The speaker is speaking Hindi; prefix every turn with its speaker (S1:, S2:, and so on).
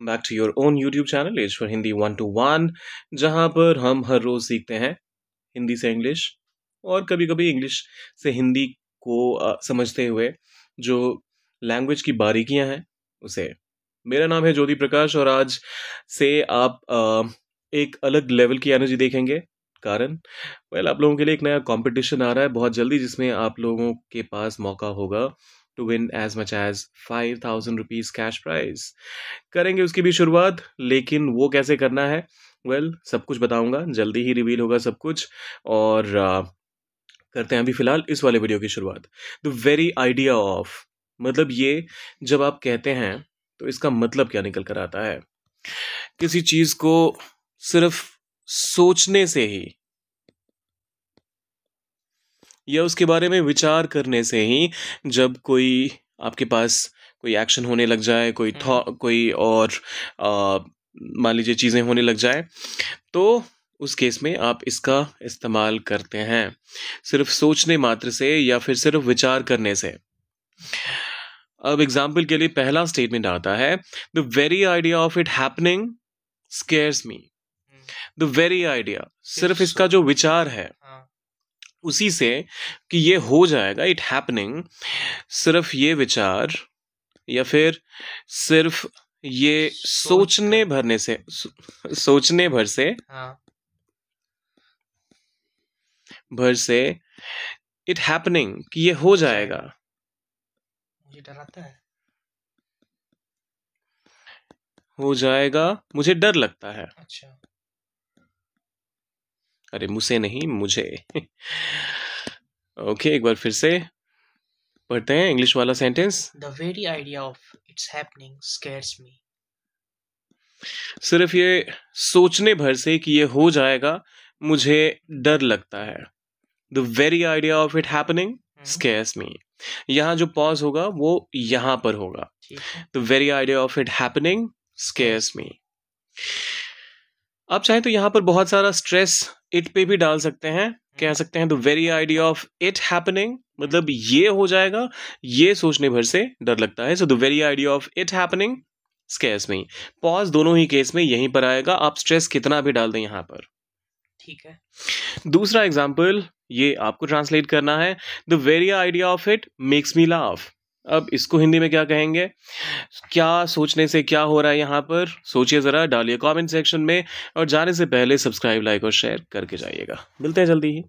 S1: Back to your own YouTube channel as for Hindi 1 to 1, जहाँ पर हम हर रोज सीखते हैं हिंदी से इंग्लिश और कभी कभी इंग्लिश से हिंदी को समझते हुए जो लैंग्वेज की बारीकियां हैं उसे। मेरा नाम है ज्योति प्रकाश और आज से आप एक अलग लेवल की एनर्जी देखेंगे। कारण आप लोगों के लिए एक नया कंपटीशन आ रहा है बहुत जल्दी, जिसमें आप लोगों के पास मौका होगा to win as much as 5,000 rupees cash prize. करेंगे उसकी भी शुरुआत, लेकिन वो कैसे करना है सब कुछ बताऊंगा, जल्दी ही रिवील होगा सब कुछ। और करते हैं अभी फिलहाल इस वाले वीडियो की शुरुआत। द वेरी आइडिया ऑफ, मतलब ये जब आप कहते हैं तो इसका मतलब क्या निकल कर आता है। किसी चीज को सिर्फ सोचने से ही या उसके बारे में विचार करने से ही, जब कोई आपके पास कोई एक्शन होने लग जाए, कोई और मान लीजिए चीजें होने लग जाए, तो उस केस में आप इसका इस्तेमाल करते हैं सिर्फ सोचने मात्र से या फिर सिर्फ विचार करने से। अब एग्जाम्पल के लिए पहला स्टेटमेंट आता है, the very idea of it happening scares me. The very idea, सिर्फ इसका जो विचार है उसी से कि ये हो जाएगा, इट हैपनिंग, सिर्फ ये विचार या फिर सिर्फ ये सोचने भरने से, सोचने भर से भर से इट हैपनिंग कि ये हो जाएगा।
S2: मुझे डर आता है,
S1: हो जाएगा, मुझे डर लगता है।
S2: अच्छा,
S1: अरे मुझसे नहीं, मुझे। ओके, एक बार फिर से पढ़ते हैं इंग्लिश वाला sentence.
S2: The very idea of its happening scares me.
S1: सिर्फ ये सोचने भर से कि ये हो जाएगा मुझे डर लगता है। The very idea of it happening scares me. यहाँ जो पॉज होगा वो यहाँ पर होगा। The very idea of it happening scares me. आप चाहें तो यहाँ पर बहुत सारा स्ट्रेस इट पे भी डाल सकते हैं, कह सकते हैं the very idea of it happening, मतलब ये हो जाएगा, ये सोचने भर से डर लगता है। So the very idea of it happening scares me. Pause दोनों ही केस में यहीं पर आएगा, आप स्ट्रेस कितना भी डाल दें यहाँ पर।
S2: ठीक है।
S1: दूसरा एग्जाम्पल ये आपको ट्रांसलेट करना है, the very idea of it makes me laugh. अब इसको हिंदी में क्या कहेंगे, क्या सोचने से क्या हो रहा है यहाँ पर, सोचिए जरा, डालिए कमेंट सेक्शन में। और जाने से पहले सब्सक्राइब, लाइक और शेयर करके जाइएगा। मिलते हैं जल्दी ही।